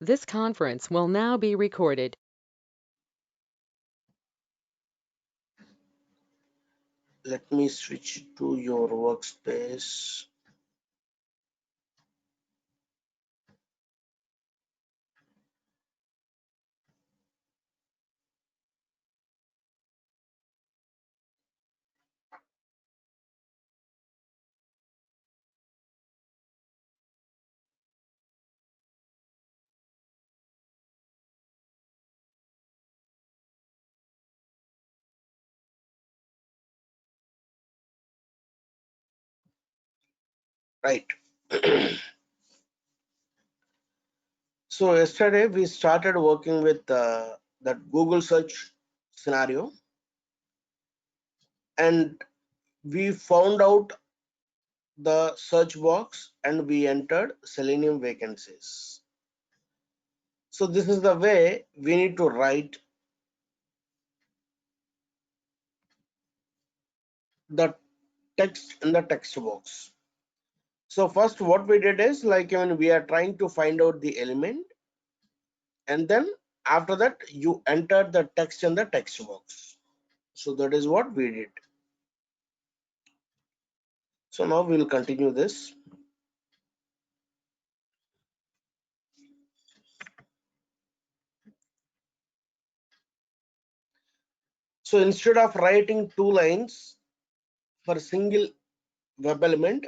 This conference will now be recorded. Let me switch to your workspace. Right. So yesterday we started working with that Google search scenario, and we found out the search box and we entered Selenium vacancies. So this is the way we need to write the text in the text box. So first what we did is, like, when we are trying to find out the element, and then after that you enter the text in the text box. So that is what we did. So now we will continue this. So instead of writing two lines for a single web element,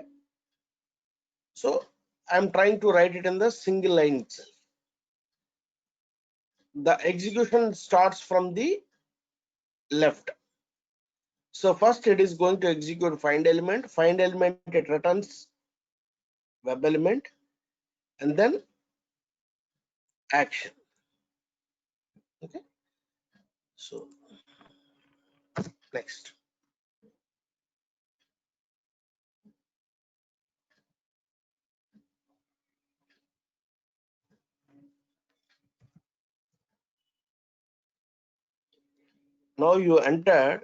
so I'm trying to write it in the single line itself. The execution starts from the left. So first it is going to execute find element. Find element, it returns web element, and then action. Okay. So next. Now you entered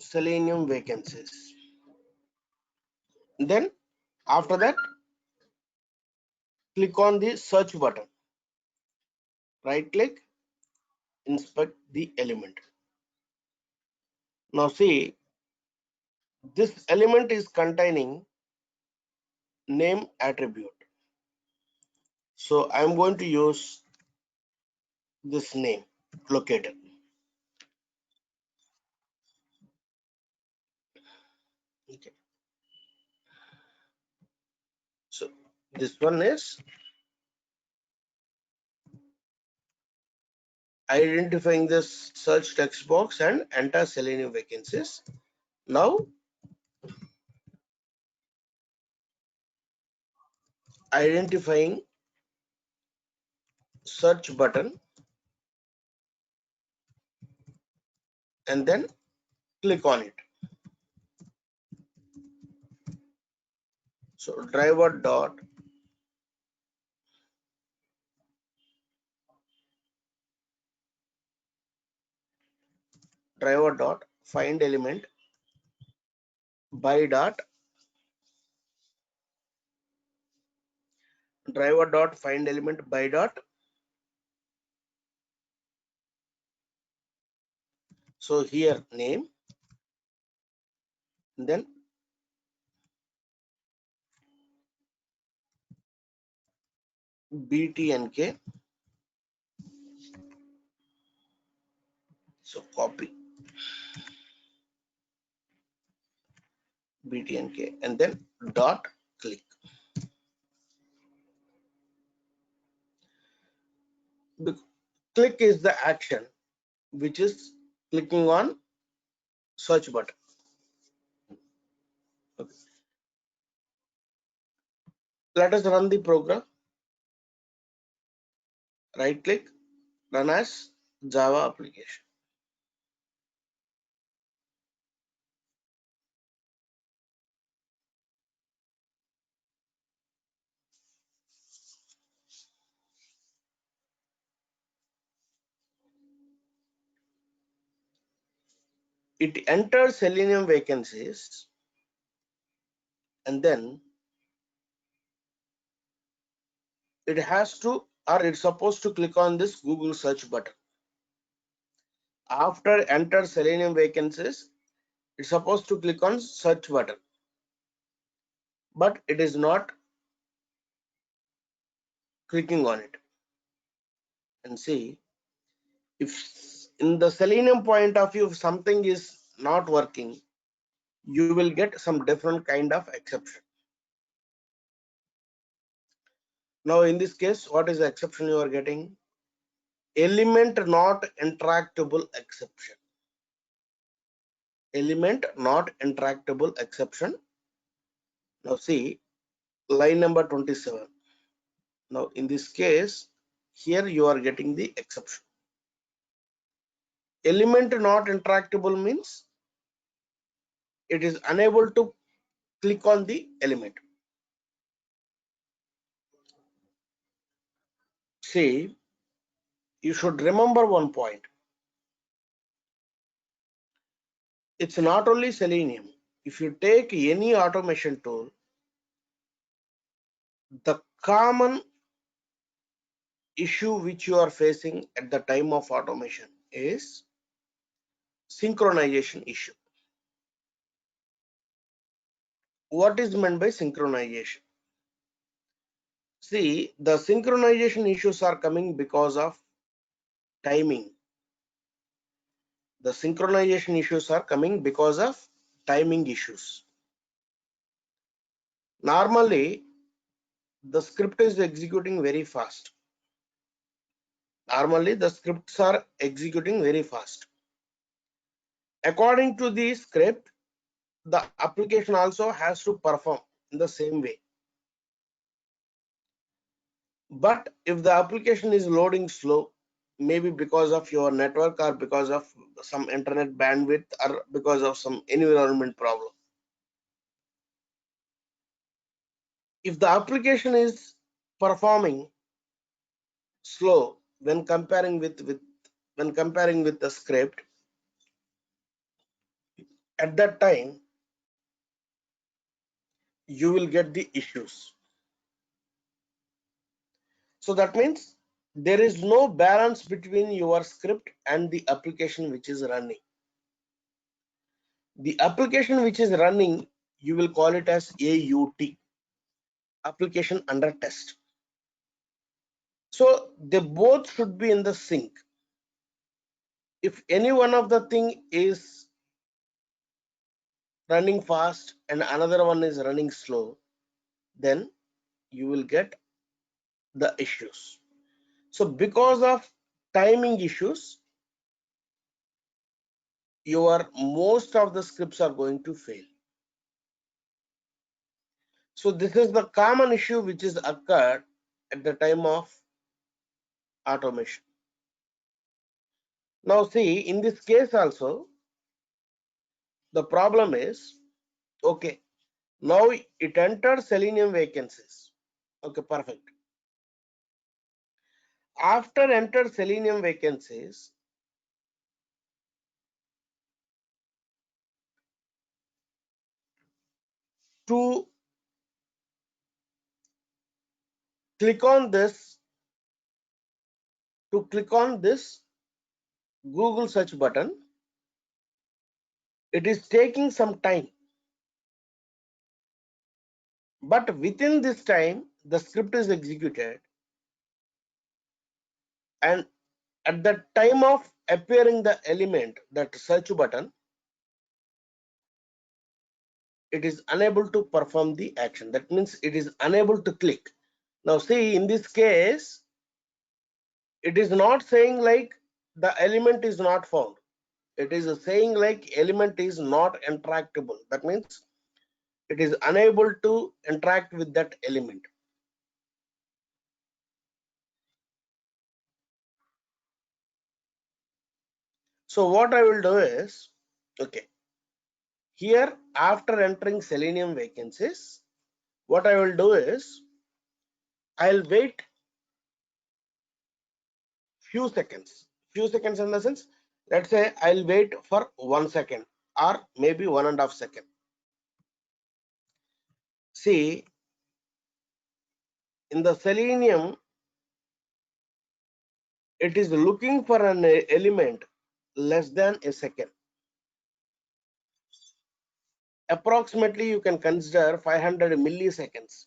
Selenium vacancies. Then after that, click on the search button. Right click, inspect the element. Now see, this element is containing name attribute. So I'm going to use this name locator. Okay. So this one is identifying this search text box and enter Selenium vacancies. Now identifying search button, and then click on it. So driver dot find element by dot driver dot find element by dot. So here name, then btnk. So copy btnk and then dot click. The click is the action which is clicking on search button. Okay. Let us run the program. Right click, run as Java application. It enters Selenium vacancies, and then it has to, or it's supposed to click on this Google search button. After enter Selenium vacancies, it's supposed to click on search button, but it is not clicking on it. And see, if in the Selenium point of view, if something is not working, you will get some different kind of exception. Now in this case, what is the exception you are getting? Element not interactable exception. Element not interactable exception. Now see line number 27. Now in this case, here you are getting the exception. Element not interactable means it is unable to click on the element. See, you should remember one point. It's not only Selenium. If you take any automation tool, the common issue which you are facing at the time of automation is synchronization issue. What is meant by synchronization? See, the synchronization issues are coming because of timing. The synchronization issues are coming because of timing issues. Normally, the script is executing very fast. Normally, the scripts are executing very fast. According to the script, the application also has to perform in the same way. But if the application is loading slow, maybe because of your network or because of some internet bandwidth or because of some environment problem, if the application is performing slow when comparing with the script, at that time you will get the issues. So that means there is no balance between your script and the application which is running. The application which is running, you will call it as AUT, application under test. So they both should be in the sync. If any one of the thing is running fast and another one is running slow, then you will get the issues. So because of timing issues, your most of the scripts are going to fail. So this is the common issue which is occurred at the time of automation. Now see, in this case also, the problem is, okay, now it entered Selenium vacancies. Okay, perfect. After entered Selenium vacancies, to click on this, Google search button, it is taking some time. But within this time, the script is executed, and at the time of appearing the element, that search button, it is unable to perform the action. That means it is unable to click. Now see, in this case, it is not saying like the element is not found. It is saying like element is not interactable. That means it is unable to interact with that element. So what I will do is, okay, here after entering Selenium vacancies, what I will do is, I'll wait few seconds in the sense, let's say I'll wait for 1 second or maybe 1.5 seconds. See, In the Selenium, it is looking for an element less than a second. Approximately you can consider 500 milliseconds.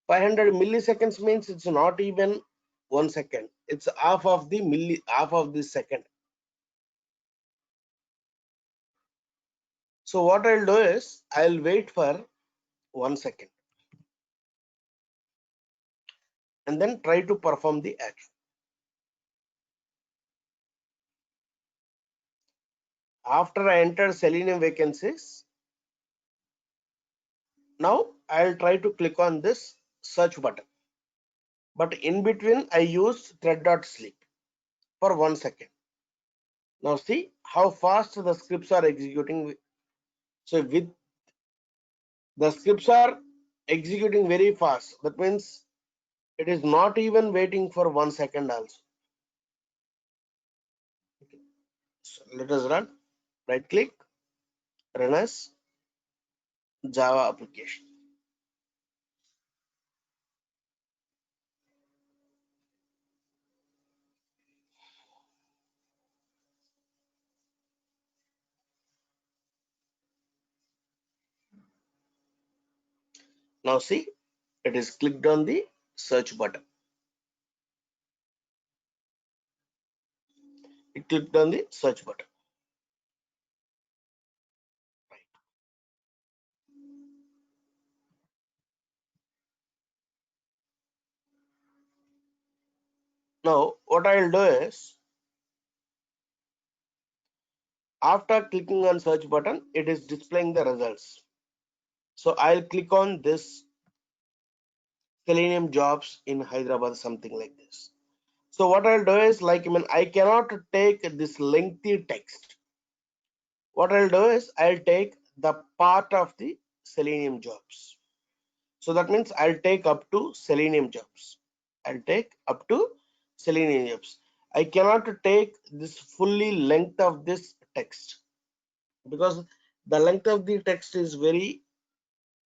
500 milliseconds means it's not even 1 second. It's half of this second. So what I'll do is I'll wait for 1 second and then try to perform the action. After I enter Selenium vacancies, now I'll try to click on this search button. But in between I used thread.sleep for 1 second. Now see how fast the scripts are executing. So with the scripts are executing very fast. That means it is not even waiting for 1 second also. So let us run. Right click, run as Java application. Now see, it is clicked on the search button. It clicked on the search button. Now what I'll do is, after clicking on search button, it is displaying the results. So I'll click on this Selenium jobs in Hyderabad, something like this. So what I'll do is, I cannot take this lengthy text. What I'll do is I'll take the part of the Selenium jobs. So that means I'll take up to Selenium jobs. I'll take up to Selenium jobs. I cannot take this fully length of this text because the length of the text is very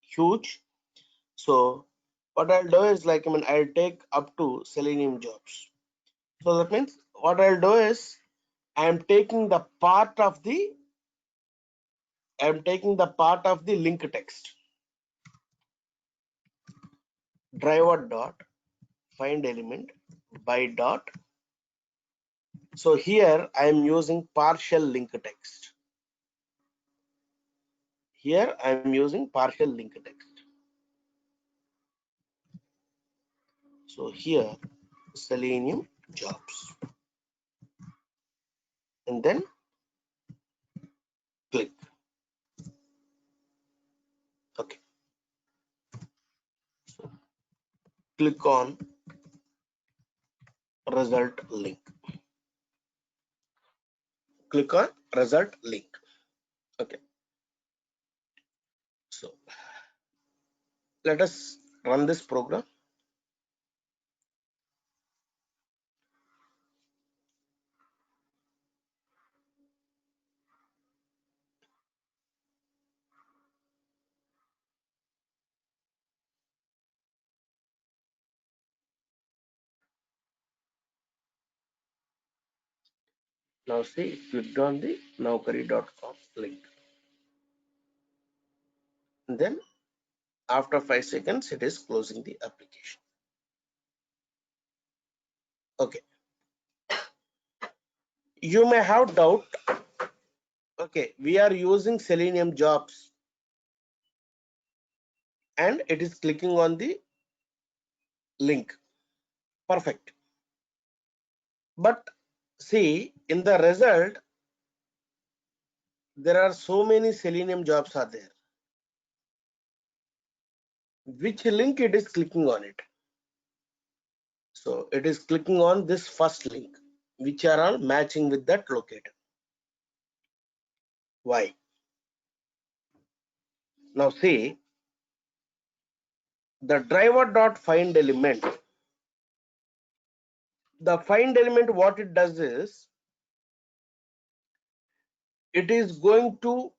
huge. So what I'll do is I'll take up to Selenium jobs. So that means what I'll do is I'm taking the part of the link text. Driver dot find element by dot. So here I am using partial link text. Here I am using partial link text. So here Selenium jobs and then click. Okay. So click on result link. Click on result link. Okay. So let us run this program. Now see, clicked on the naukri.com link. And then after 5 seconds, it is closing the application. Okay. You may have doubt. Okay, we are using Selenium jobs and it is clicking on the link. Perfect. But see, in the result, there are so many Selenium jobs are there. Which link it is clicking on it? So it is clicking on this first link, which are all matching with that locator. Why? Now see, the driver.find element. The find element, what it does is, it is going to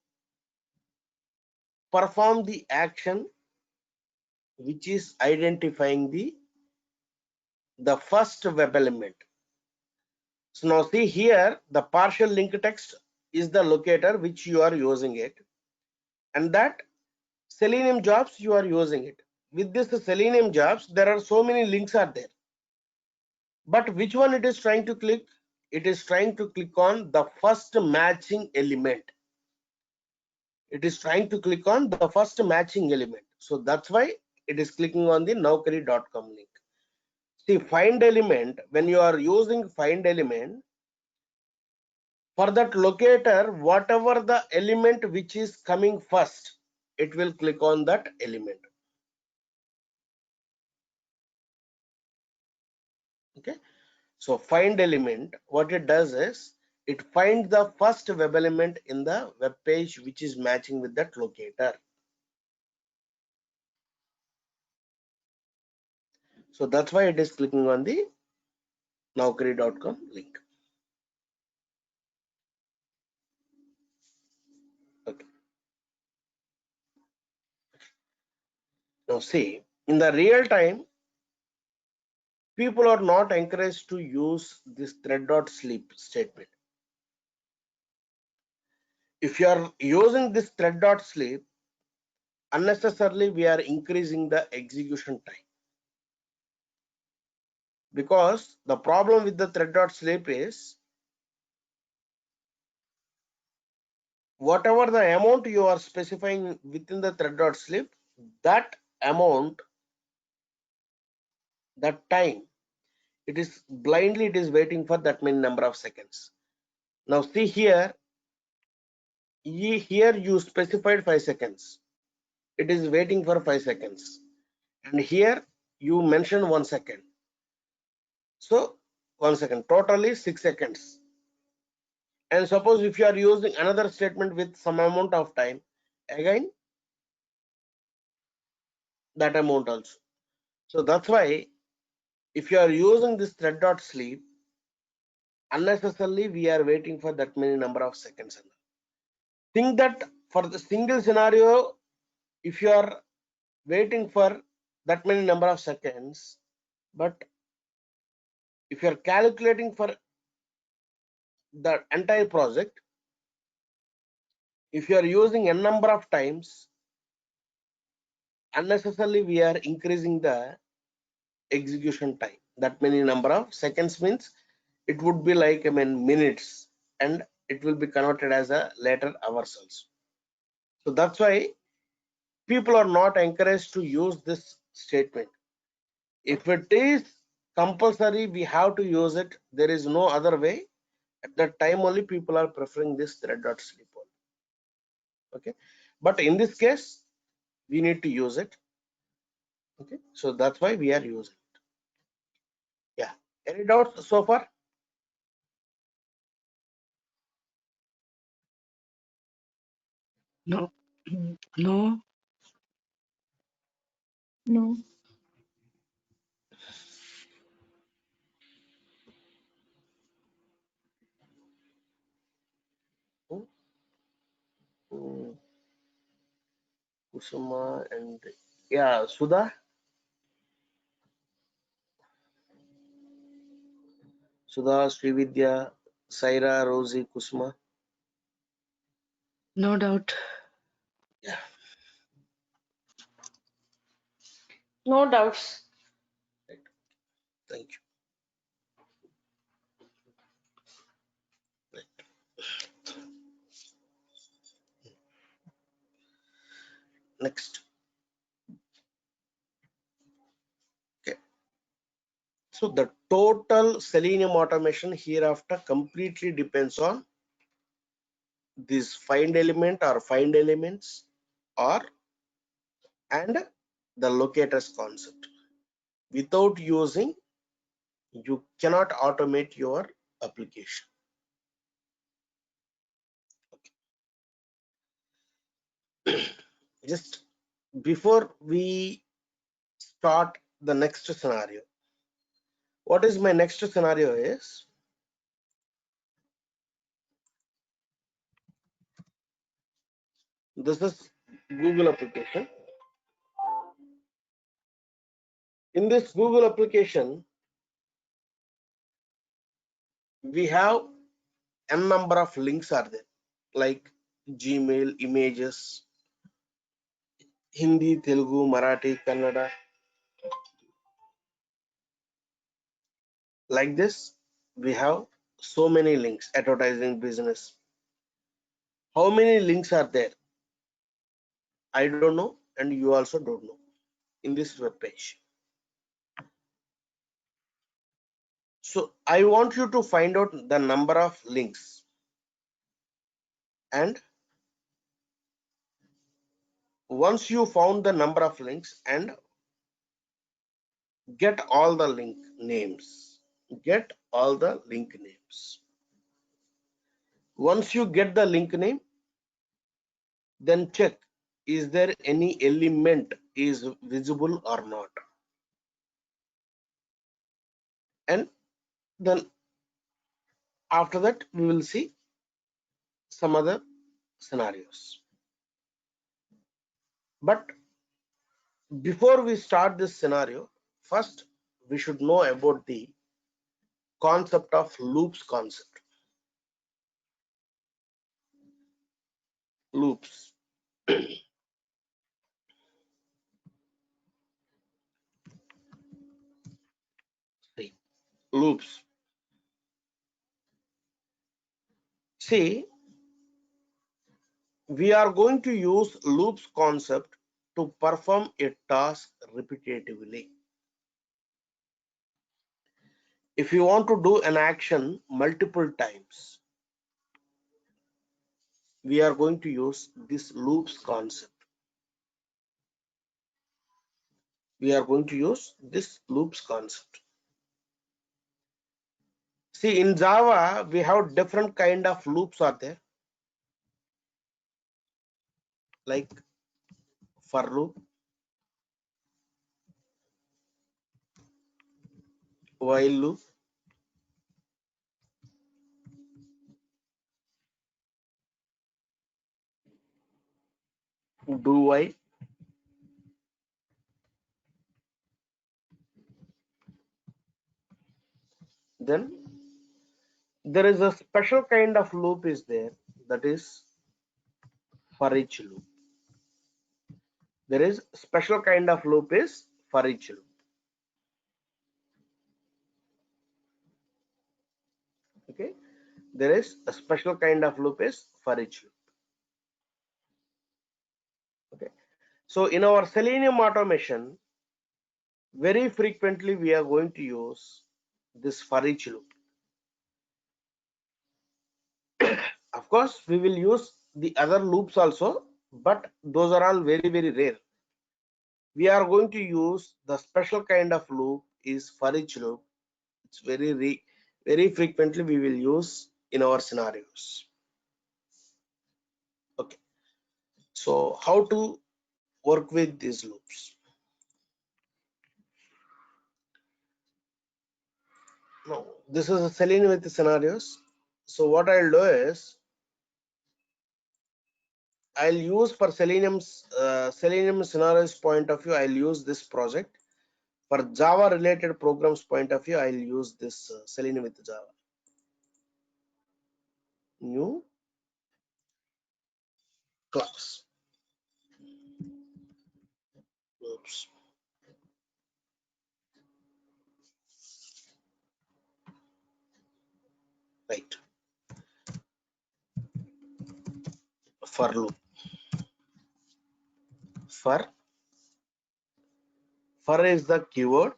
perform the action which is identifying the the first web element. So now see here, the partial link text is the locator which you are using it, and that Selenium jobs you are using it. With this Selenium jobs, there are so many links are there, but which one it is trying to click? It is trying to click on the first matching element. It is trying to click on the first matching element. So that's why it is clicking on the Naukri.com link. See, find element, when you are using find element, for that locator, whatever the element which is coming first, it will click on that element. Okay. So find element, what it does is it finds the first web element in the web page which is matching with that locator. So that's why it is clicking on the Naukri.com link. Okay. Now see, in the real time, people are not encouraged to use this thread.sleep statement. If you are using this thread.sleep, unnecessarily we are increasing the execution time, because the problem with the thread.sleep is whatever the amount you are specifying within the thread.sleep, that amount, that time, it is blindly it is waiting for that many number of seconds. Now see here, here you specified 5 seconds, it is waiting for 5 seconds, and here you mention 1 second, so 1 second, totally 6 seconds. And suppose if you are using another statement with some amount of time, again that amount also. So that's why if you are using this thread.sleep, unnecessarily we are waiting for that many number of seconds. Think that for the single scenario, if you are waiting for that many number of seconds, but if you are calculating for the entire project, if you are using n number of times, unnecessarily we are increasing the execution time. That many number of seconds means it would be like minutes, and it will be converted as a later hours also. So that's why people are not encouraged to use this statement. If it is compulsory, we have to use it. There is no other way. At that time only people are preferring this thread.sleep. Okay, but in this case we need to use it. Okay, so that's why we are using it. Yeah, any doubts so far? No. No. No. Hmm, Kusuma and yeah, Sudha, Srividya, Saira, Rosie, Kusuma. No doubt. Yeah, No doubts. right. Thank you. Right. Next. Okay. So the total Selenium automation hereafter completely depends on this find element or find elements or and the locators concept. Without using, you cannot automate your application. Just before we start the next scenario, what is my next scenario is, this is Google application. In this Google application, we have n number of links are there, like Gmail, images, Hindi, Telugu, Marathi, Kannada. Like this, we have so many links. Advertising business. How many links are there? I don't know, and you also don't know in this web page. So I want you to find out the number of links, and once you found the number of links, and get all the link names. Get all the link names. Once you get the link name, then check is there any element is visible or not, and then after that we will see some other scenarios. But before we start this scenario, first we should know about the concept of loops concept. Loops. See, loops. See, we are going to use loops concept to perform a task repetitively. If you want to do an action multiple times, we are going to use this loops concept. We are going to use this loops concept. See, in Java, we have different kind of loops are there, like for loop, while loop, do while, then there is a special kind of loop is there, that is for each loop. There is special kind of loop is for each loop. Okay, there is a special kind of loop is for each loop. Okay, so in our Selenium automation, very frequently we are going to use this for each loop. Of course, we will use the other loops also, but those are all very, very rare. We are going to use the special kind of loop is for each loop. It's very frequently we will use in our scenarios. Okay, so how to work with these loops? Now, this is a Selenium with the scenarios. So what I'll do is I'll use for Selenium's Selenium scenarios point of view, I'll use this project. For Java related programs point of view, I'll use this Selenium with Java. New class. Oops. Right. For loop. For is the keyword.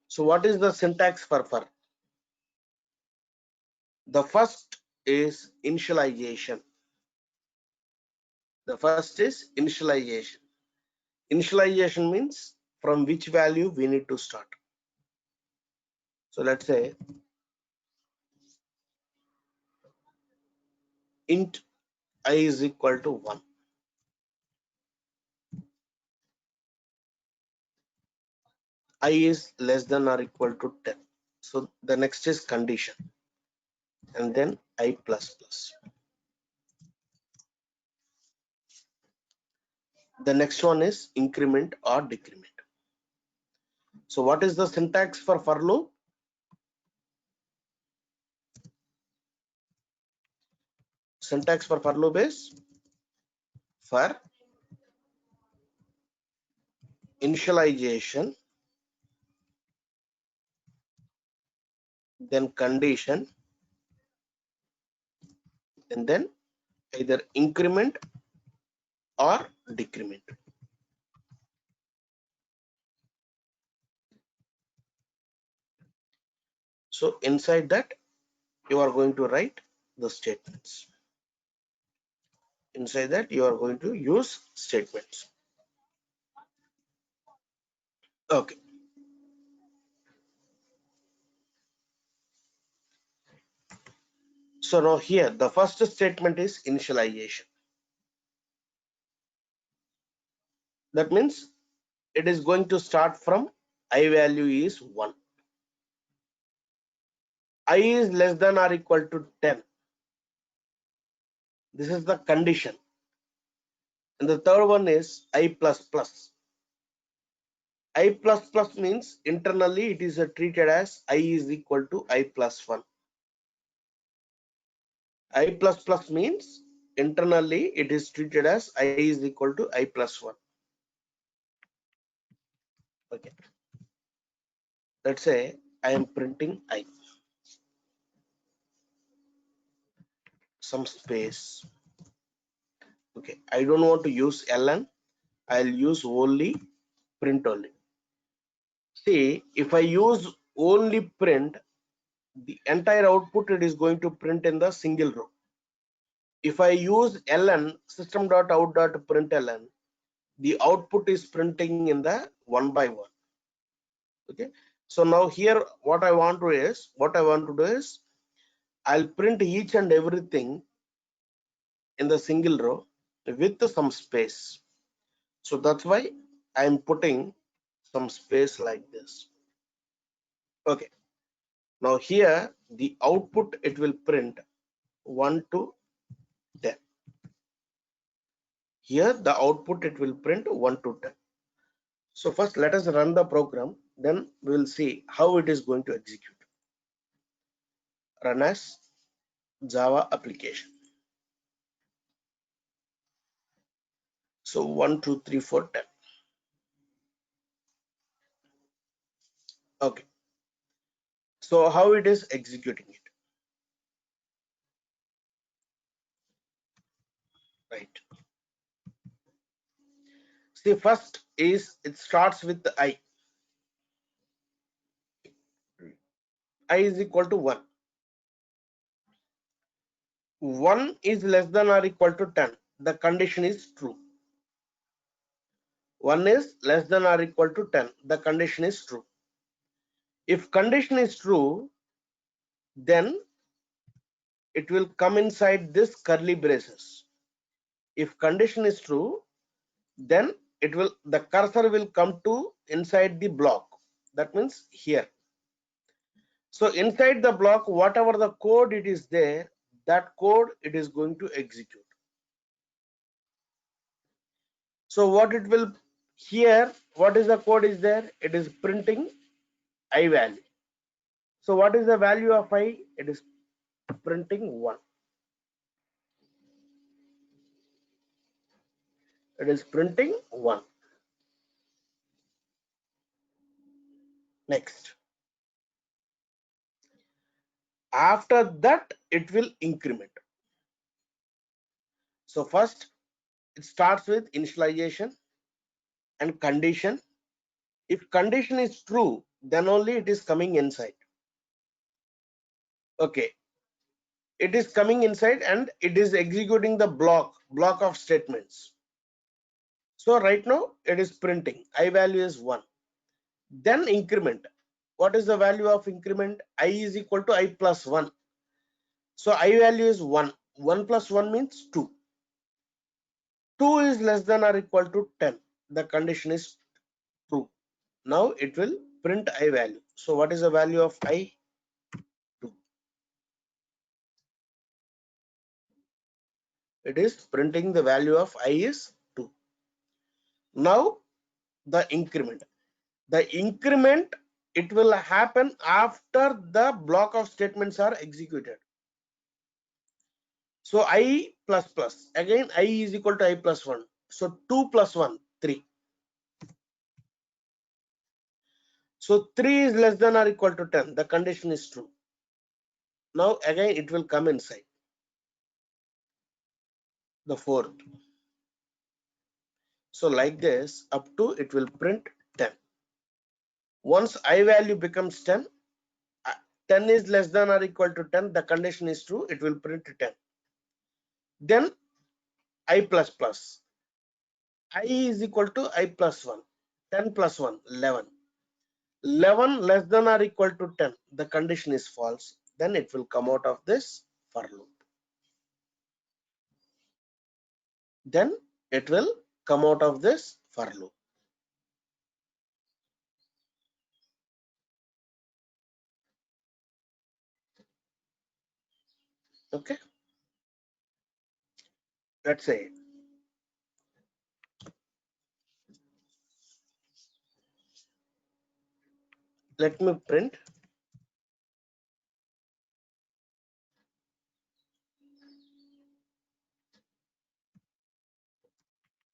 So what is the syntax for for? The first is initialization. The first is initialization. Initialization means from which value we need to start. So let's say int I is equal to 1. I is less than or equal to 10. So the next is condition, and then I plus plus. The next one is increment or decrement. So what is the syntax for loop? syntax for loop is for initialization, then condition, and then either increment or decrement. So inside that you are going to write the statements. Inside that you are going to use statements. Okay. So now here the first statement is initialization. That means it is going to start from I value is 1. I is less than or equal to 10. This is the condition. And the third one is I plus plus. I plus plus means internally it is treated as I is equal to I plus 1. I plus plus means internally it is treated as I is equal to I plus 1. Okay. Let's say I am printing I. Some space. Okay. I don't want to use ln. I'll use only print only. See, if I use only print, the entire output it is going to print in the single row. If I use ln system.out.println, the output is printing in the one by one. Okay. So now here what I want to do is I'll print each and everything in the single row with some space. So that's why I'm putting some space like this. Okay. Now here the output it will print 1 to 10. Here the output it will print 1 to 10. So first let us run the program, then we will see how it is going to execute. Run as Java application. So 1, 2, 3, 4, 10. Okay. So how it is executing it? Right. See, first is it starts with the I. I is equal to 1. 1 is less than or equal to 10. The condition is true. 1 is less than or equal to 10. The condition is true. If condition is true, then it will come inside this curly braces. If condition is true, then the cursor will come to inside the block. That means here. So inside the block, whatever the code it is there, that code it is going to execute. So what it will here, what is the code is there? It is printing I value. So what is the value of I? It is printing 1. It is printing 1. Next. After that, it will increment. So first, it starts with initialization and condition. If condition is true, then only it is coming inside. Okay. It is coming inside and it is executing the block of statements. So right now it is printing I value is 1. Then increment. What is the value of increment? I is equal to I plus 1. So I value is 1. 1 plus 1 means 2. 2 is less than or equal to 10. The condition is true. Now it will print I value. So what is the value of I? 2. It is printing the value of I is 2. Now the increment. The increment it will happen after the block of statements are executed. So I plus plus, again I is equal to I plus 1. So 2 plus 1, 3. So 3 is less than or equal to 10. The condition is true. Now again it will come inside the fourth. So like this, up to it will print 10. Once I value becomes 10, 10 is less than or equal to 10, the condition is true, it will print 10. Then I plus plus, I is equal to I plus 1, 10 plus 1, 11. 11 less than or equal to 10, the condition is false, then it will come out of this for loop. Then it will come out of this for loop. Okay, let's say let me print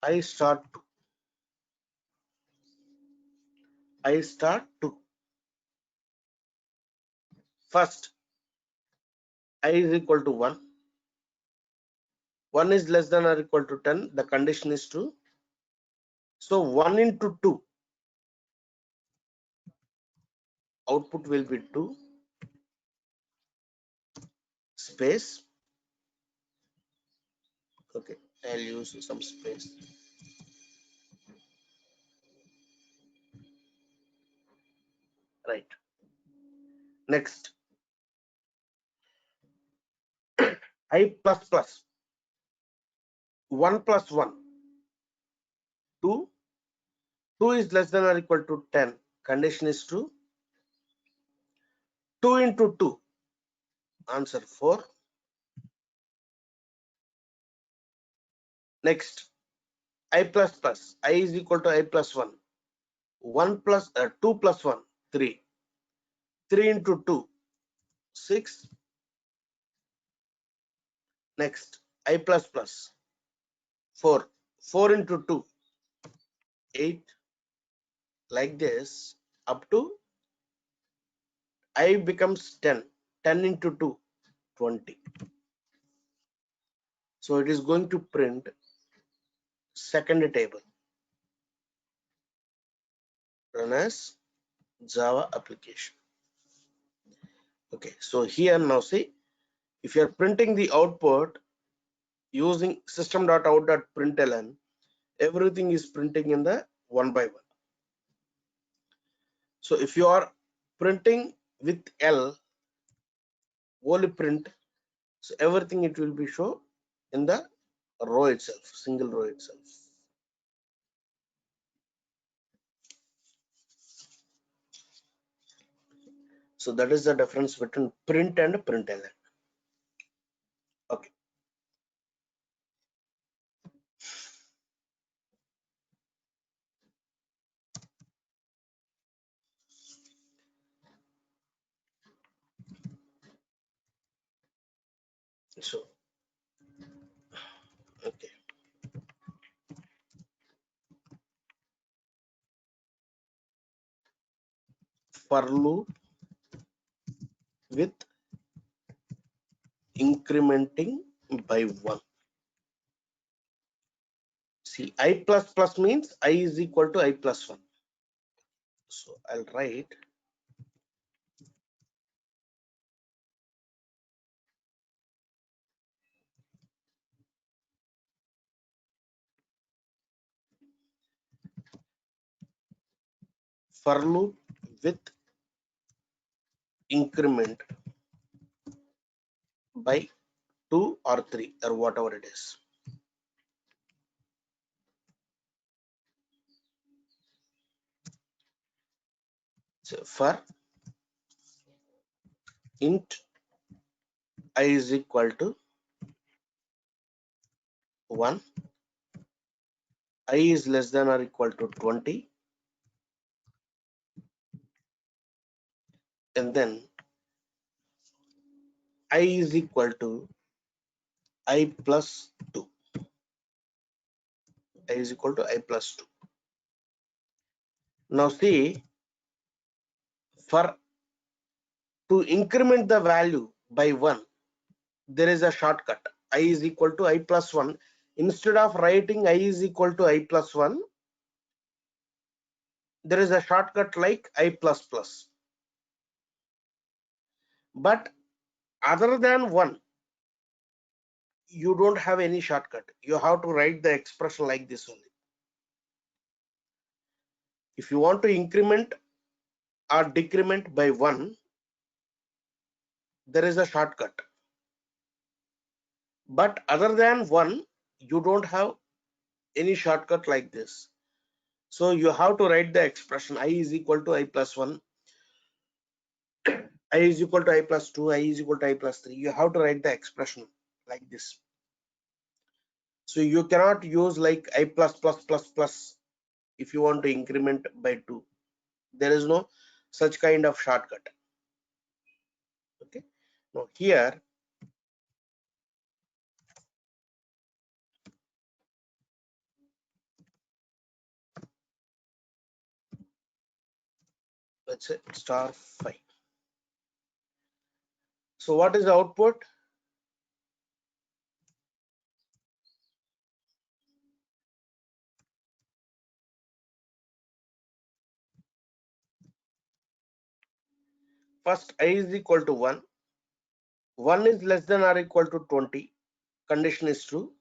I start to. First I is equal to 1. 1 is less than or equal to 10, the condition is true. So 1 into 2, output will be 2 space. Okay, I'll use some space. Right. Next, I plus plus 1 plus 1, 2. 2 is less than or equal to 10. Condition is true. 2 into 2, answer 4. Next, I plus plus, I is equal to I plus 1. 2 plus 1, 3. 3 into 2, 6. Next, I plus plus 4. 4 into 2, 8. Like this, up to I becomes 10. 10 into 2, 20. So it is going to print second table, run as Java application. Okay, so here now see, if you are printing the output using system.out.println, everything is printing in the one by one. So if you are printing with L, only print, so everything it will be shown in the row itself, single row itself. So that is the difference between print and println. Okay. So, okay. For loop with incrementing by 1. See, I plus plus means I is equal to I plus 1. So I'll write for loop with increment by 2 or 3 or whatever it is. So for int I is equal to 1, I is less than or equal to 20, and then I is equal to I plus 2. I is equal to I plus 2. Now see, for to increment the value by 1, there is a shortcut. I is equal to I plus 1. Instead of writing I is equal to I plus 1, there is a shortcut like I plus plus. But other than 1, you don't have any shortcut. You have to write the expression like this only. If you want to increment or decrement by 1, there is a shortcut. But other than 1, you don't have any shortcut like this. So you have to write the expression I is equal to I plus 1, I is equal to I plus 2, I is equal to I plus 3. You have to write the expression like this. So you cannot use like I plus plus plus plus if you want to increment by 2. There is no such kind of shortcut. Okay. Now here, let's say star 5. So what is the output? First I is equal to 1. 1 is less than or equal to 20. Condition is true.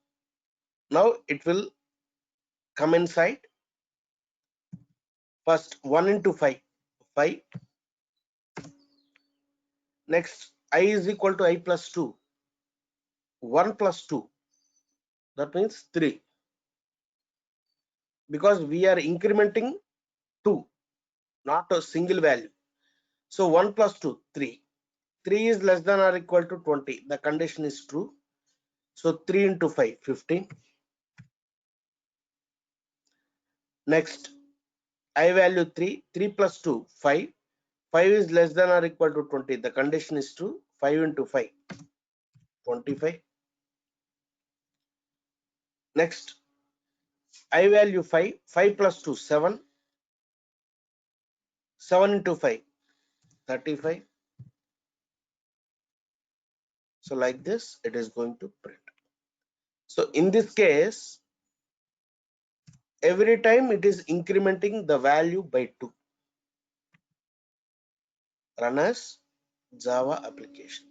Now it will come inside. First 1 into 5. 5. Next I is equal to I plus 2. 1 plus 2. That means 3. Because we are incrementing 2, not a single value. So 1 plus 2, 3. 3 is less than or equal to 20. The condition is true. So 3 into 5, 15. Next, I value 3. 3 plus 2, 5. 5 is less than or equal to 20. The condition is true. 5 into 5, 25. Next, I value 5. 5 plus 2, 7. 7 into 5, 35. So like this, it is going to print. So in this case, every time it is incrementing the value by 2. Run as Java application.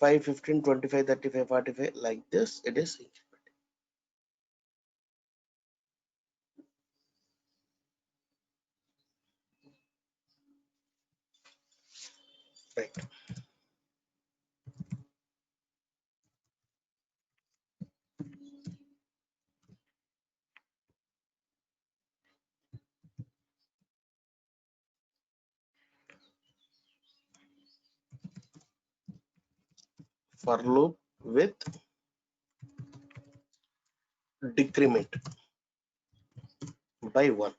5, 15, 25, 35, 45, like this, it is incrementing. Right. For loop with decrement by 1.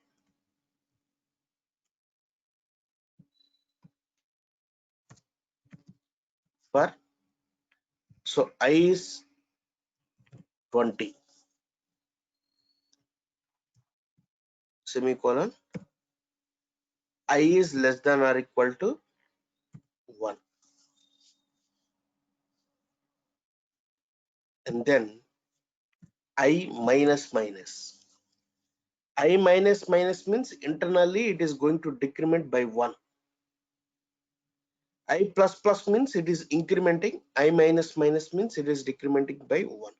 For so I is 20, semicolon, I is less than or equal to 1, and then I minus minus. I minus minus means internally it is going to decrement by 1. I plus plus means it is incrementing. I minus minus means it is decrementing by 1.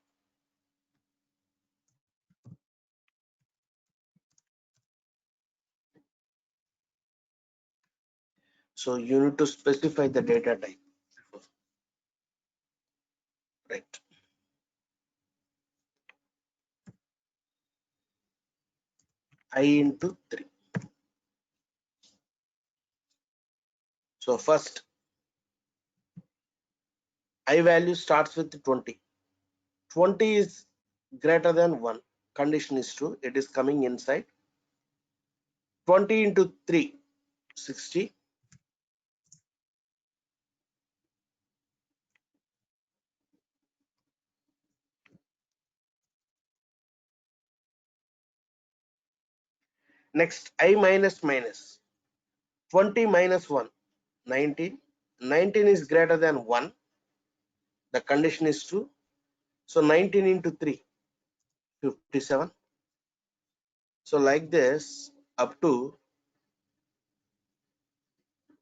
So you need to specify the data type. Right. I into 3. So first I value starts with 20. 20 is greater than 1. Condition is true. It is coming inside. 20 into 3, 60. Next, I minus minus. 20 minus 1, 19. 19 is greater than 1. The condition is true. So 19 into 3, 57. So like this up to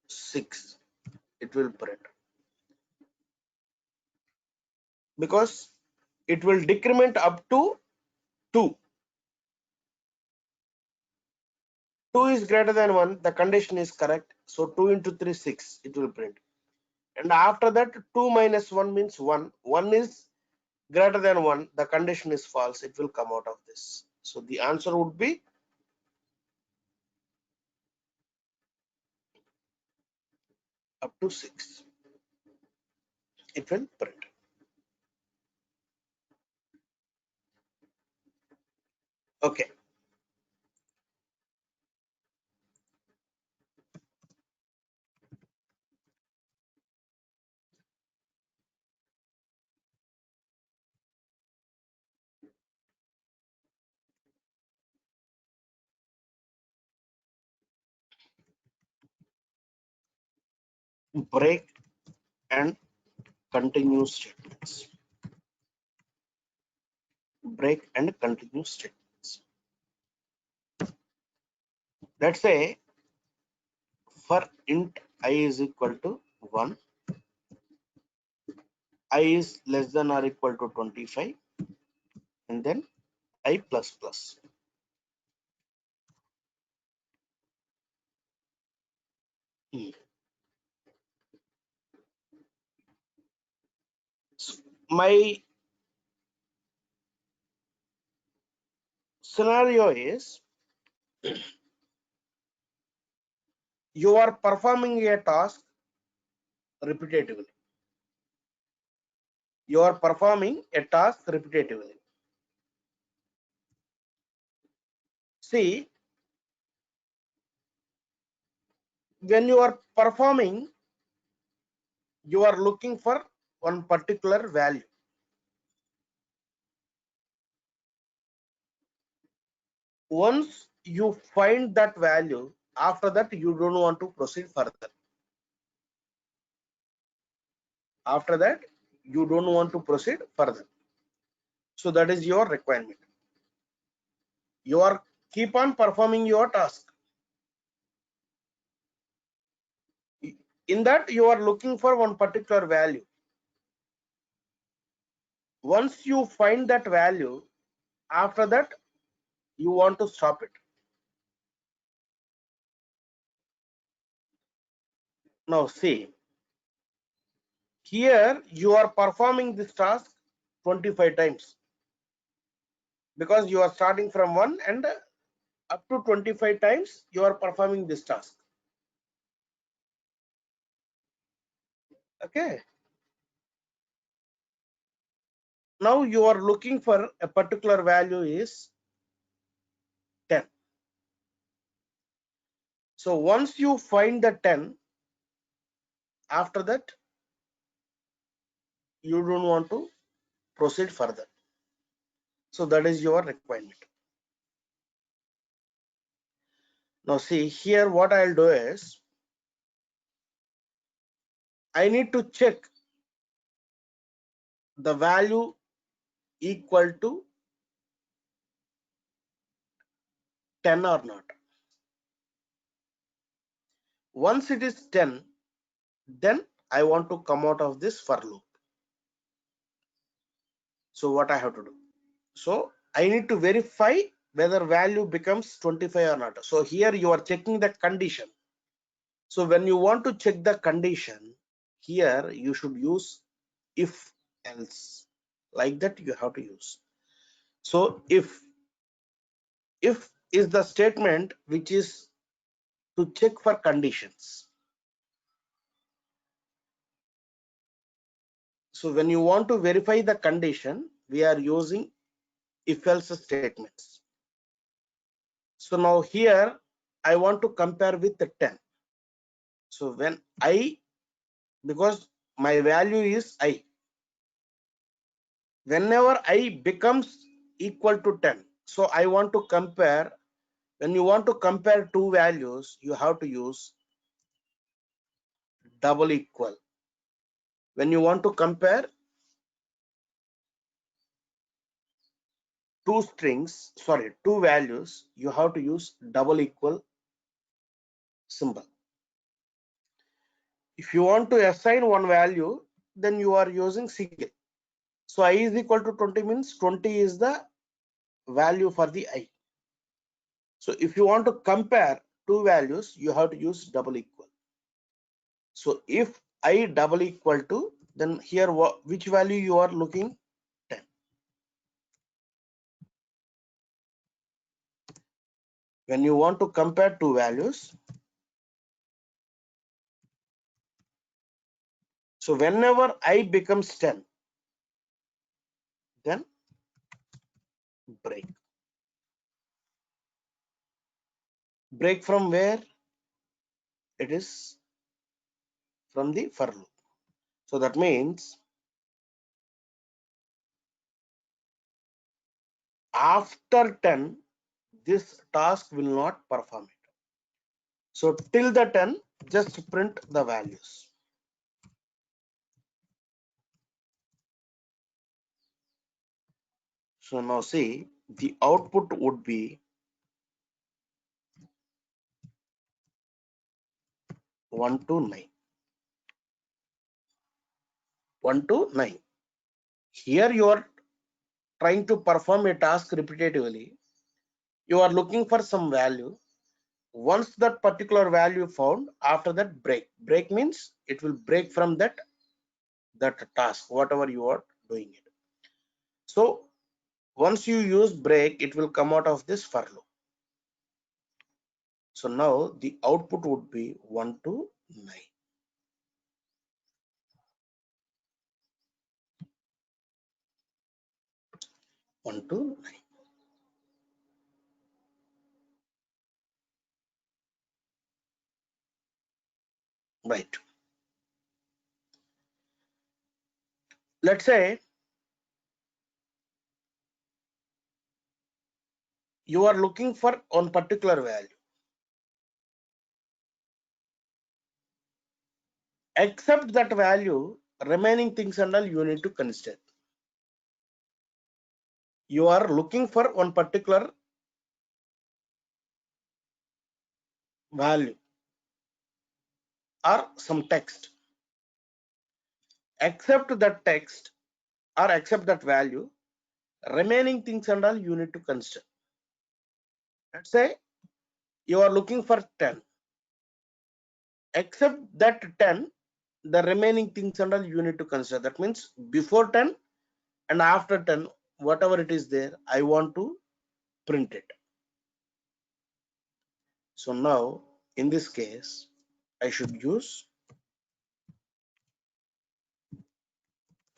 6 it will print, because it will decrement up to 2. 2 is greater than 1. The condition is correct. So 2 into 3, 6 it will print. And after that 2 minus 1 means 1. 1 is greater than 1. The condition is false. It will come out of this. So the answer would be up to 6. It will print. Okay. Break and continue statements. Break and continue statements. Let's say for int I is equal to 1, I is less than or equal to 25, and then I plus plus. My scenario is you are performing a task repetitively. You are performing a task repetitively. See, when you are performing, you are looking for one particular value. Once you find that value, after that you don't want to proceed further. After that you don't want to proceed further. So that is your requirement. You are keep on performing your task. In that you are looking for one particular value. Once you find that value, after that you want to stop it. Now see, here you are performing this task 25 times, because you are starting from 1 and up to 25 times you are performing this task. Okay. Now you are looking for a particular value is 10. So once you find the 10, after that you don't want to proceed further. So that is your requirement. Now see, here what I'll do is I need to check the value equal to 10 or not. Once it is 10, then I want to come out of this for loop. So what I have to do? So I need to verify whether value becomes 25 or not. So here you are checking the condition. So when you want to check the condition, here you should use if else. Like that you have to use. So if is the statement which is to check for conditions. So when you want to verify the condition, we are using if else statements. So now here I want to compare with the 10. So when I, because my value is I, whenever I becomes equal to 10, so I want to compare When you want to compare two values, you have to use double equal. When you want to compare two values, you have to use double equal symbol. If you want to assign one value, then you are using single. So I is equal to 20 means 20 is the value for the I. So if you want to compare two values, you have to use double equal. So if I double equal to, then here which value you are looking? 10. When you want to compare two values, so whenever I becomes 10, then break. Break from where? It is from the for loop. So that means after 10, this task will not perform it. So till the 10, just print the values. So now see, the output would be 1 to 9. 1 to 9. Here you are trying to perform a task repetitively. You are looking for some value. Once that particular value found, after that break. Break means it will break from that task, whatever you are doing it. So once you use break, it will come out of this for loop. So now the output would be 1 to 9. One to 9. Right. Let's say you are looking for one particular value. Except that value, remaining things and all you need to consider. You are looking for one particular value or some text. Accept that text or accept that value, remaining things and all you need to consider. Let's say you are looking for 10. Accept that 10, the remaining things and all you need to consider. That means before 10 and after 10, whatever it is there, I want to print it. So now in this case, I should use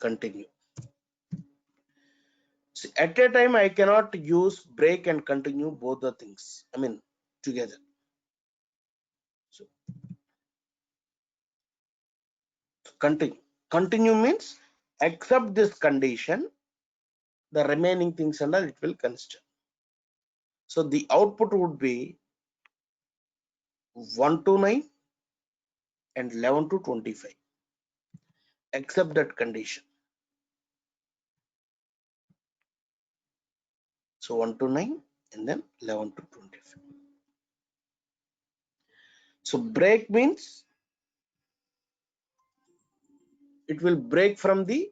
continue. See, at a time I cannot use break and continue both the things, I mean together. So continue means accept this condition, the remaining things and all it will consider. So the output would be 1 to 9 and 11 to 25. Accept that condition. So 1 to 9 and then 11 to 25. So break means it will break from the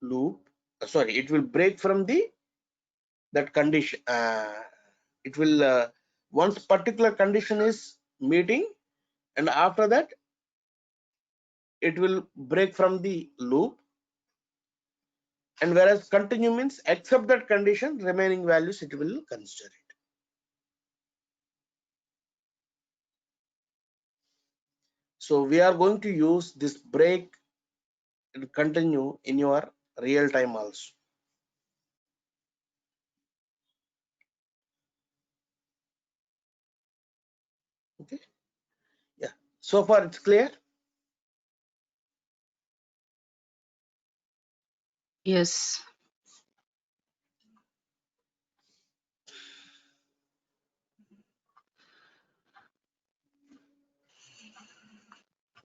loop. Sorry, it will break from that condition. It will once particular condition is meeting, and after that it will break from the loop. And whereas continue means except that condition, remaining values it will consider it. So we are going to use this break and continue in your real time also. Okay. Yeah. So far it's clear. Yes.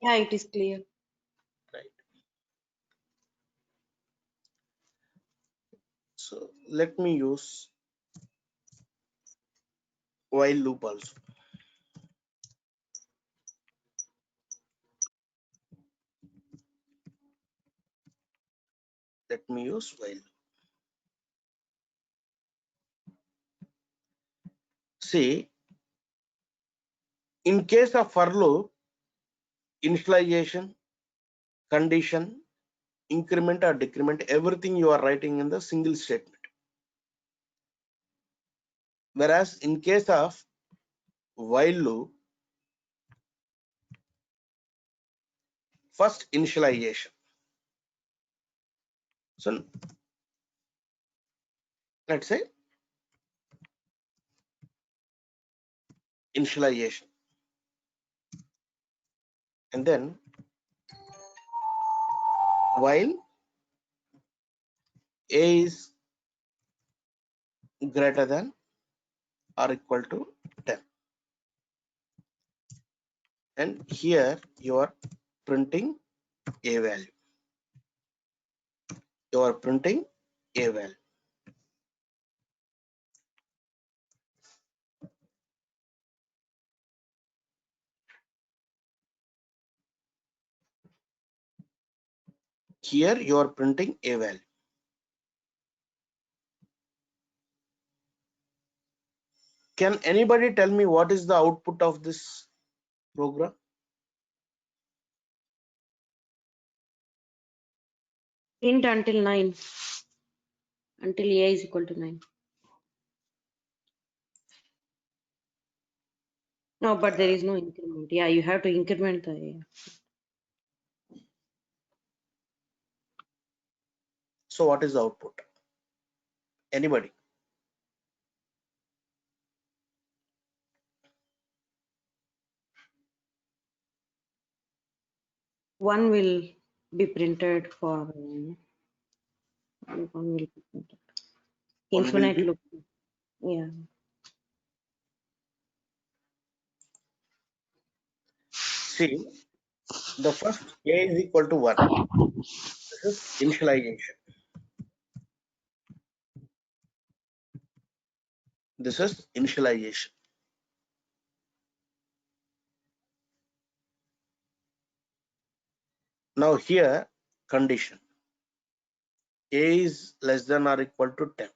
Yeah, it is clear. Right. So let me use while loop also. Let me use while. See, in case of for loop, initialization, condition, increment or decrement, everything you are writing in the single statement. Whereas in case of while loop, first initialization. So let's say initialization, and then while a is greater than or equal to 10, and here you are printing a value. You are printing a value. Here you are printing a value. Can anybody tell me what is the output of this program? Int until 9. Until a is equal to 9. No, but there is no increment. Yeah, you have to increment the a. So what is the output? Anybody? One will be printed for one will be printed. One will Infinite be, loop. Yeah. see, the first a is equal to 1. This is initialization. This is initialization. Now here condition, a is less than or equal to 10.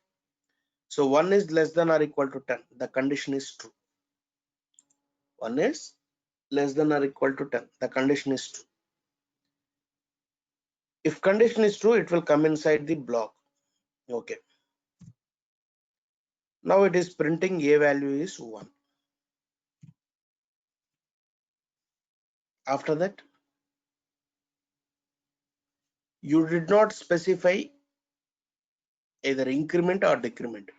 So 1 is less than or equal to 10. The condition is true. 1 is less than or equal to 10. The condition is true. If condition is true, it will come inside the block. Okay. Now it is printing a value is 1. After that, you did not specify either increment or decrement.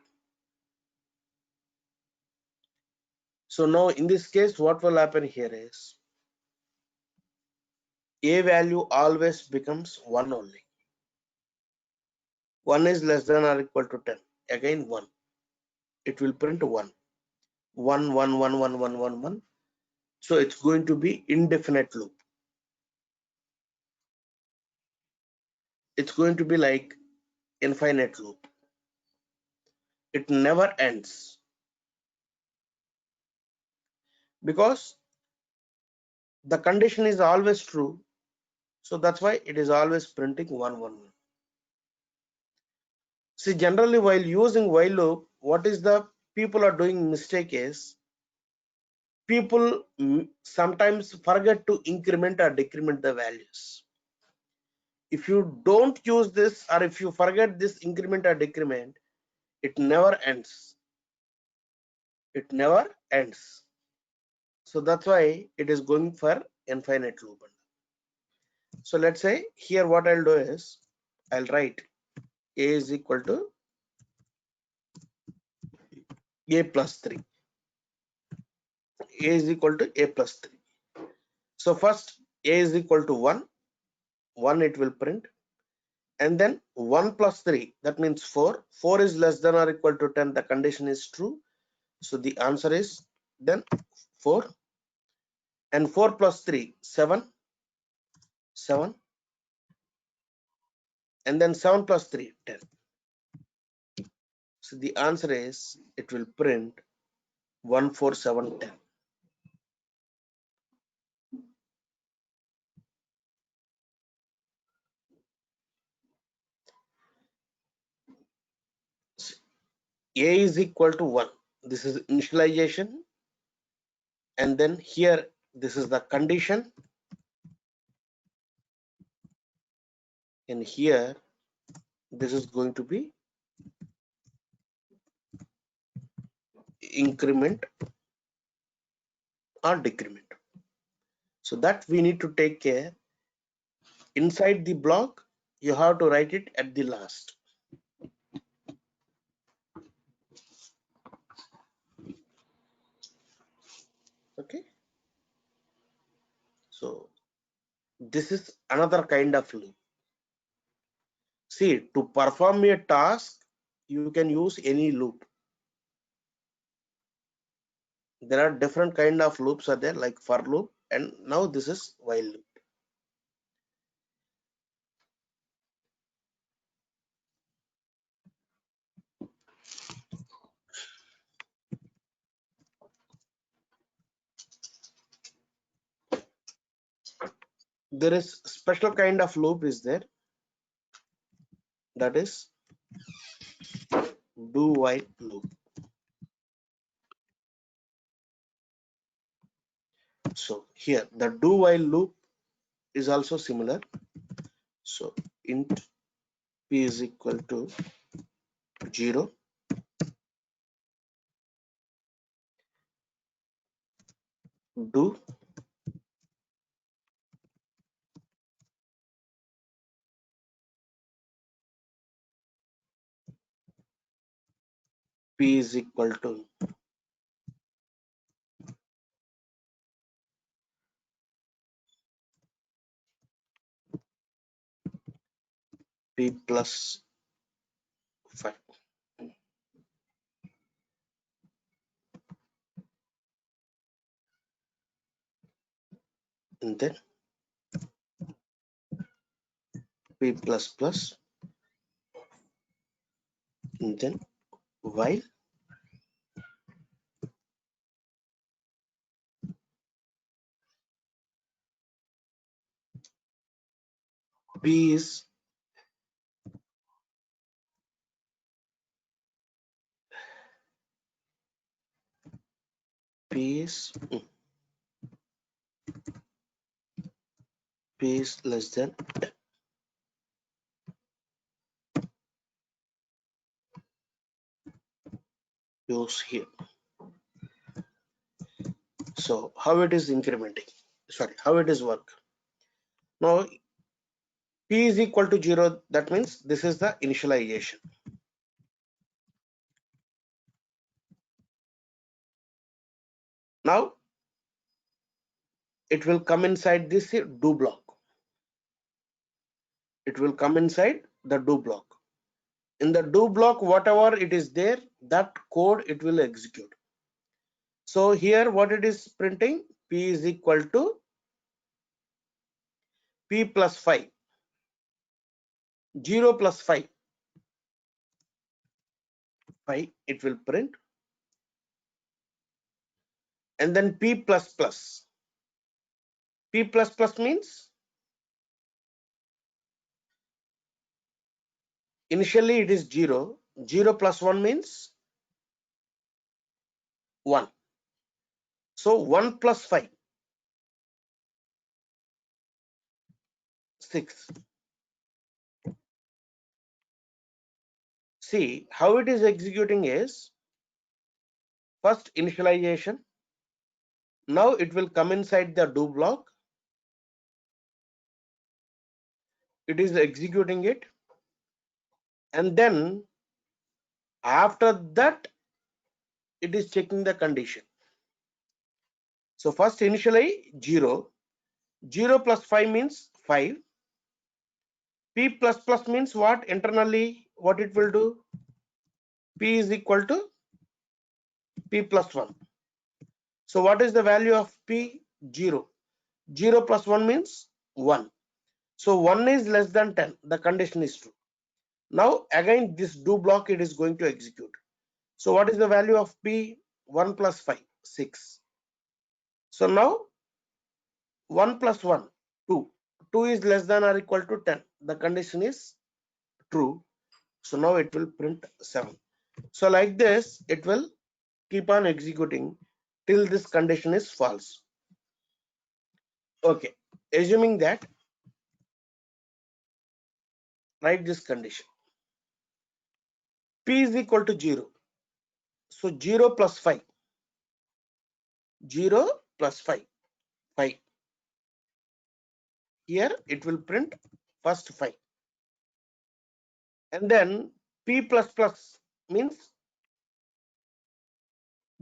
So now in this case, what will happen here is a value always becomes 1 only. 1 is less than or equal to 10. Again 1. It will print 1. 1, 1, 1, 1, 1, 1, 1. So it's going to be indefinite loop. It's going to be like infinite loop. It never ends because the condition is always true. So that's why it is always printing 1, 1, 1. See, generally while using while loop, what is the people are doing mistake is people sometimes forget to increment or decrement the values. If you don't use this, or if you forget this increment or decrement, it never ends. It never ends. So that's why it is going for infinite loop. So let's say here what I'll do is I'll write a is equal to a plus 3. A is equal to a plus 3. So first a is equal to 1. 1 it will print. And then 1 plus 3, that means 4. 4 is less than or equal to 10. The condition is true. So the answer is then 4. And 4 plus 3, 7. 7, and then 7 plus 3, 10. So the answer is, it will print 14710. A is equal to 1. This is initialization, and then here this is the condition, and here this is going to be increment or decrement. So that we need to take care. Inside the block, you have to write it at the last. Okay. So this is another kind of loop. See, to perform a task, you can use any loop. There are different kind of loops are there, like for loop, and now this is while loop. There is special kind of loop is there, that is do while loop. So here the do while loop is also similar. So int p is equal to 0, do p is equal to p plus 5. And then p plus plus, and then while p is p is p is less than 10. Use here. So how it is incrementing? Sorry, how it is work? Now p is equal to 0. That means this is the initialization. Now it will come inside this do block. It will come inside the do block. In the do block, whatever it is there, that code it will execute. So here what it is printing, p is equal to p plus 5, 0 plus 5, it will print, and then p plus plus. P plus plus means initially it is 0, 0 plus 1 means 1. So 1 plus 5, 6. See how it is executing is, first initialization. Now it will come inside the do block. It is executing it, and then after that it is checking the condition. So first initially 0, 0 plus 5 means 5. P plus plus means what? Internally what it will do? P is equal to p plus 1. So what is the value of p? 0. 0 plus 1 means 1. So 1 is less than 10. The condition is true. Now again this do block it is going to execute. So what is the value of P? 1 plus 5, 6. So now 1 plus 1, 2. 2 is less than or equal to 10. The condition is true. So now it will print 7. So like this, it will keep on executing till this condition is false. Okay, assuming that, write this condition. P is equal to 0. So 0 plus 5. 0 plus 5. 5. Here it will print first 5. And then P plus plus means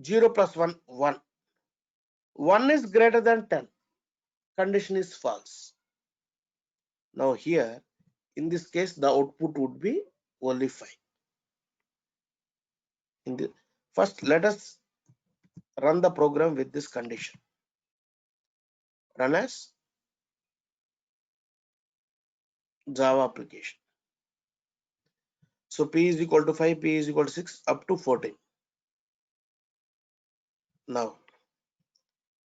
0 plus 1, 1. 1 is greater than 10. Condition is false. Now here, in this case, the output would be only 5. First, let us run the program with this condition. Run as Java application. So P is equal to 5, P is equal to 6, up to 14. Now,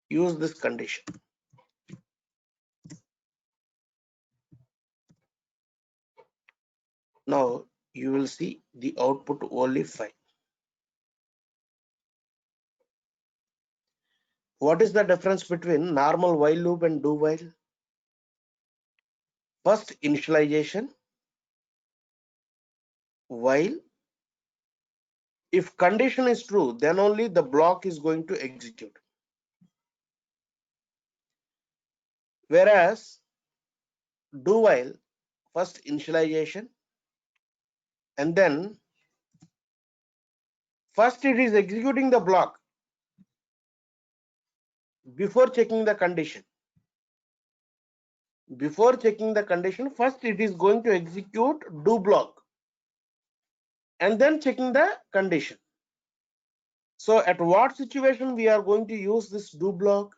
use this condition. Now, you will see the output only 5. What is the difference between normal while loop and do while? First, initialization. While if condition is true, then only the block is going to execute. Whereas do while, first initialization, and then first it is executing the block before checking the condition. Before checking the condition, first it is going to execute do block and then checking the condition. So at what situation we are going to use this do block?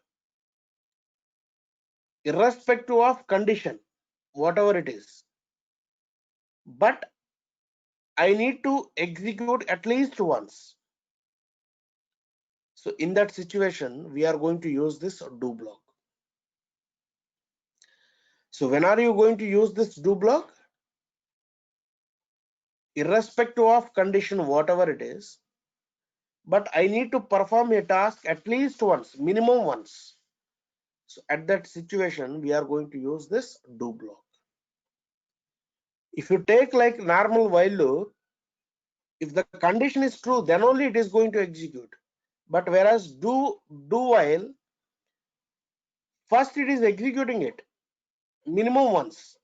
Irrespective of condition, whatever it is. But I need to execute at least once. So in that situation, we are going to use this do block. So when are you going to use this do block? Irrespective of condition, whatever it is, but I need to perform a task at least once, minimum once. So at that situation, we are going to use this do block. If you take like normal while loop, if the condition is true, then only it is going to execute. But whereas do while, first it is executing it minimum once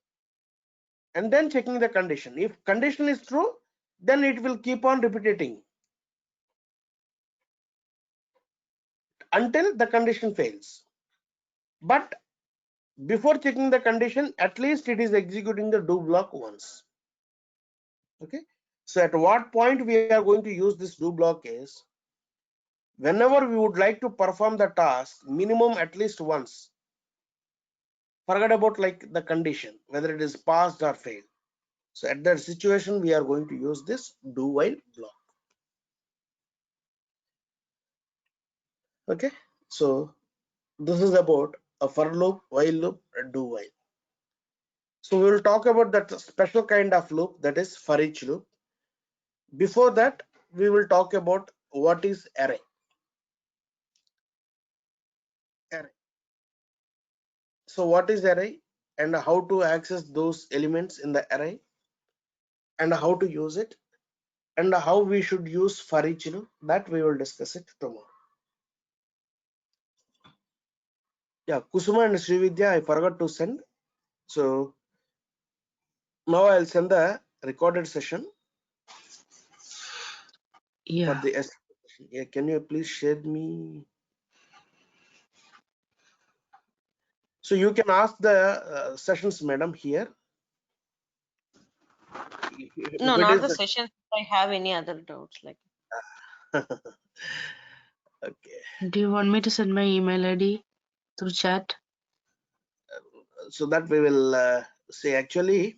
and then checking the condition. If condition is true, then it will keep on repeating until the condition fails. But before checking the condition, at least it is executing the do block once. Okay, so at what point we are going to use this do block is whenever we would like to perform the task minimum at least once. Forget about like the condition, whether it is passed or failed. So at that situation, we are going to use this do while block. Okay, so this is about a for loop, while loop, and do while. So we will talk about that special kind of loop, that is for each loop. Before that, we will talk about what is array. Array. So what is array and how to access those elements in the array and how to use it and how we should use for each loop, that we will discuss it tomorrow. Yeah, Kusuma and Srividya, I forgot to send. So now I'll send the recorded session Yeah. for the session. Yeah, can you please share me? So you can ask the sessions, madam, here. If No, it not is the session. If I have any other doubts, like okay. Do you want me to send my email ID through chat? so that we will say actually